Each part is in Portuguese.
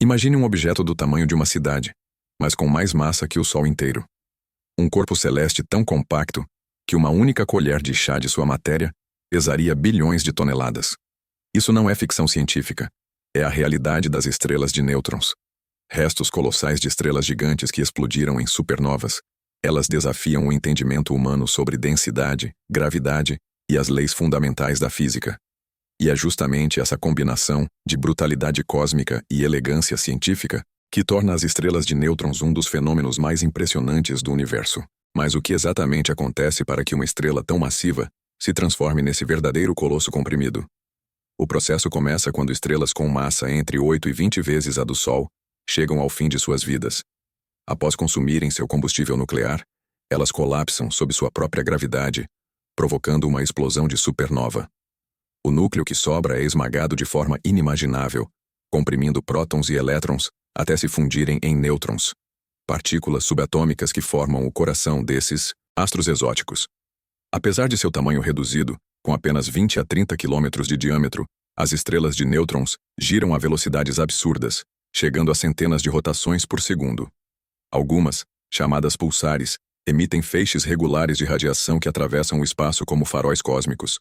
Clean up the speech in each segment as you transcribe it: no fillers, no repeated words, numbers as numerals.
Imagine um objeto do tamanho de uma cidade, mas com mais massa que o Sol inteiro. Um corpo celeste tão compacto que uma única colher de chá de sua matéria pesaria bilhões de toneladas. Isso não é ficção científica, é a realidade das estrelas de nêutrons. Restos colossais de estrelas gigantes que explodiram em supernovas. Elas desafiam o entendimento humano sobre densidade, gravidade e as leis fundamentais da física. E é justamente essa combinação de brutalidade cósmica e elegância científica que torna as estrelas de nêutrons um dos fenômenos mais impressionantes do universo. Mas o que exatamente acontece para que uma estrela tão massiva se transforme nesse verdadeiro colosso comprimido? O processo começa quando estrelas com massa entre 8 e 20 vezes a do Sol chegam ao fim de suas vidas. Após consumirem seu combustível nuclear, elas colapsam sob sua própria gravidade, provocando uma explosão de supernova. O núcleo que sobra é esmagado de forma inimaginável, comprimindo prótons e elétrons até se fundirem em nêutrons, partículas subatômicas que formam o coração desses astros exóticos. Apesar de seu tamanho reduzido, com apenas 20 a 30 quilômetros de diâmetro, as estrelas de nêutrons giram a velocidades absurdas, chegando a centenas de rotações por segundo. Algumas, chamadas pulsares, emitem feixes regulares de radiação que atravessam o espaço como faróis cósmicos.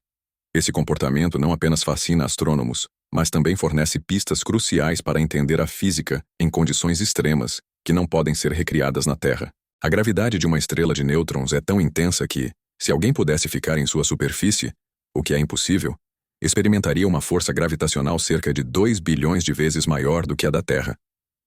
Esse comportamento não apenas fascina astrônomos, mas também fornece pistas cruciais para entender a física em condições extremas, que não podem ser recriadas na Terra. A gravidade de uma estrela de nêutrons é tão intensa que, se alguém pudesse ficar em sua superfície, o que é impossível, experimentaria uma força gravitacional cerca de 2 bilhões de vezes maior do que a da Terra.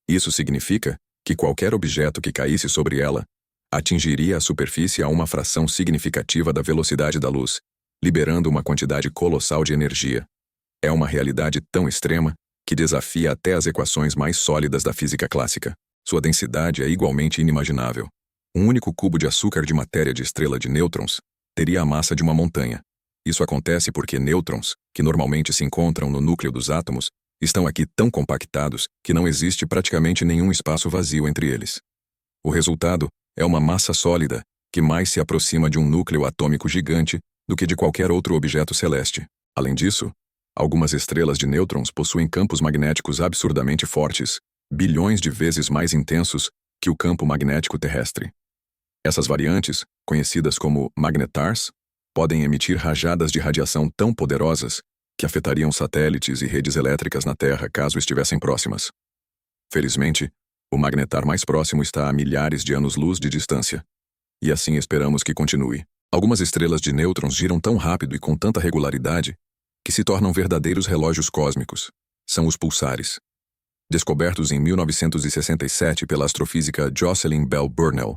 Isso significa que qualquer objeto que caísse sobre ela atingiria a superfície a uma fração significativa da velocidade da luz, liberando uma quantidade colossal de energia. É uma realidade tão extrema que desafia até as equações mais sólidas da física clássica. Sua densidade é igualmente inimaginável. Um único cubo de açúcar de matéria de estrela de nêutrons teria a massa de uma montanha. Isso acontece porque nêutrons, que normalmente se encontram no núcleo dos átomos, estão aqui tão compactados que não existe praticamente nenhum espaço vazio entre eles. O resultado é uma massa sólida, que mais se aproxima de um núcleo atômico gigante do que de qualquer outro objeto celeste. Além disso, algumas estrelas de nêutrons possuem campos magnéticos absurdamente fortes, bilhões de vezes mais intensos que o campo magnético terrestre. Essas variantes, conhecidas como magnetars, podem emitir rajadas de radiação tão poderosas que afetariam satélites e redes elétricas na Terra caso estivessem próximas. Felizmente, o magnetar mais próximo está a milhares de anos-luz de distância. E assim esperamos que continue. Algumas estrelas de nêutrons giram tão rápido e com tanta regularidade que se tornam verdadeiros relógios cósmicos. São os pulsares. Descobertos em 1967 pela astrofísica Jocelyn Bell Burnell,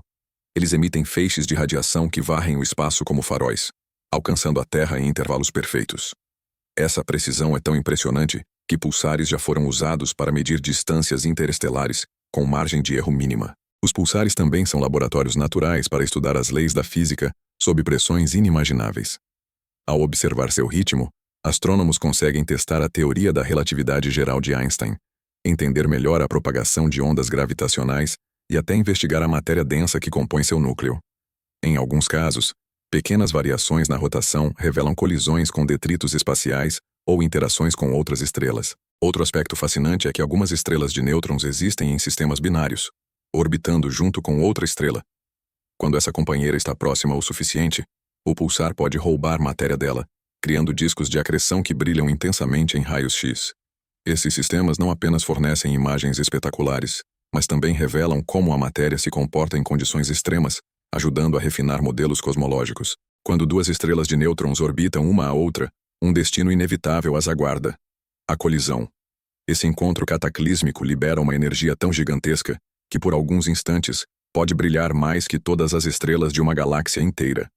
eles emitem feixes de radiação que varrem o espaço como faróis, alcançando a Terra em intervalos perfeitos. Essa precisão é tão impressionante que pulsares já foram usados para medir distâncias interestelares com margem de erro mínima. Os pulsares também são laboratórios naturais para estudar as leis da física sob pressões inimagináveis. Ao observar seu ritmo, astrônomos conseguem testar a teoria da relatividade geral de Einstein, entender melhor a propagação de ondas gravitacionais e até investigar a matéria densa que compõe seu núcleo. Em alguns casos, pequenas variações na rotação revelam colisões com detritos espaciais ou interações com outras estrelas. Outro aspecto fascinante é que algumas estrelas de nêutrons existem em sistemas binários, orbitando junto com outra estrela. Quando essa companheira está próxima o suficiente, o pulsar pode roubar matéria dela, criando discos de acreção que brilham intensamente em raios X. Esses sistemas não apenas fornecem imagens espetaculares, mas também revelam como a matéria se comporta em condições extremas, ajudando a refinar modelos cosmológicos. Quando duas estrelas de nêutrons orbitam uma a outra, um destino inevitável as aguarda: a colisão. Esse encontro cataclísmico libera uma energia tão gigantesca que por alguns instantes pode brilhar mais que todas as estrelas de uma galáxia inteira.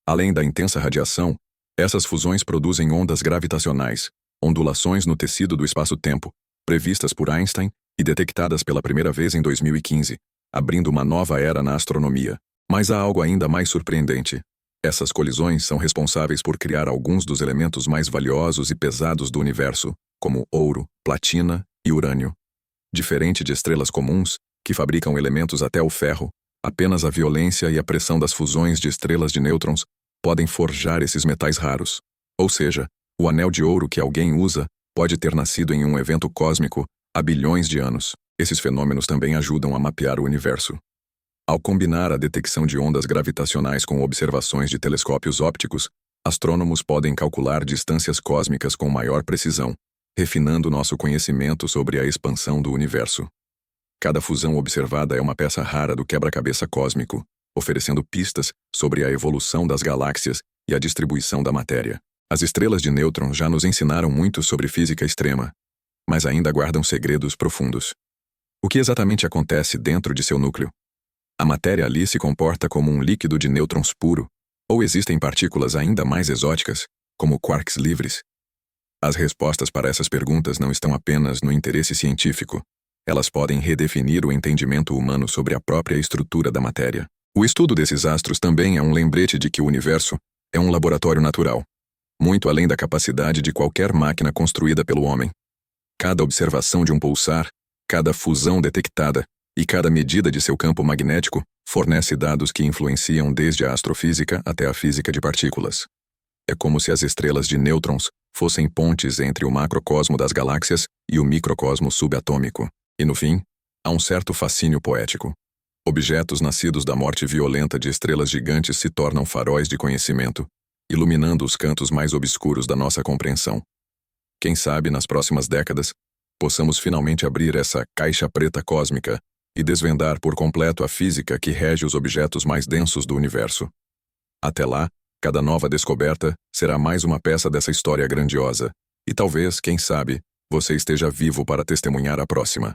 Além da intensa radiação, essas fusões produzem ondas gravitacionais, ondulações no tecido do espaço-tempo, previstas por Einstein e detectadas pela primeira vez em 2015, abrindo uma nova era na astronomia. Mas há algo ainda mais surpreendente. Essas colisões são responsáveis por criar alguns dos elementos mais valiosos e pesados do universo, como ouro, platina e urânio. Diferente de estrelas comuns, que fabricam elementos até o ferro, apenas a violência e a pressão das fusões de estrelas de nêutrons podem forjar esses metais raros. Ou seja, o anel de ouro que alguém usa pode ter nascido em um evento cósmico Há bilhões de anos, esses fenômenos também ajudam a mapear o universo. Ao combinar a detecção de ondas gravitacionais com observações de telescópios ópticos, astrônomos podem calcular distâncias cósmicas com maior precisão, refinando nosso conhecimento sobre a expansão do universo. Cada fusão observada é uma peça rara do quebra-cabeça cósmico, oferecendo pistas sobre a evolução das galáxias e a distribuição da matéria. As estrelas de nêutrons já nos ensinaram muito sobre física extrema, mas ainda guardam segredos profundos. O que exatamente acontece dentro de seu núcleo? A matéria ali se comporta como um líquido de nêutrons puro, ou existem partículas ainda mais exóticas, como quarks livres? As respostas para essas perguntas não estão apenas no interesse científico. Elas podem redefinir o entendimento humano sobre a própria estrutura da matéria. O estudo desses astros também é um lembrete de que o universo é um laboratório natural, muito além da capacidade de qualquer máquina construída pelo homem. Cada observação de um pulsar, cada fusão detectada e cada medida de seu campo magnético fornece dados que influenciam desde a astrofísica até a física de partículas. É como se as estrelas de nêutrons fossem pontes entre o macrocosmo das galáxias e o microcosmo subatômico. E no fim, há um certo fascínio poético. Objetos nascidos da morte violenta de estrelas gigantes se tornam faróis de conhecimento, iluminando os cantos mais obscuros da nossa compreensão. Quem sabe, nas próximas décadas, possamos finalmente abrir essa caixa preta cósmica e desvendar por completo a física que rege os objetos mais densos do universo. Até lá, cada nova descoberta será mais uma peça dessa história grandiosa, e talvez, quem sabe, você esteja vivo para testemunhar a próxima.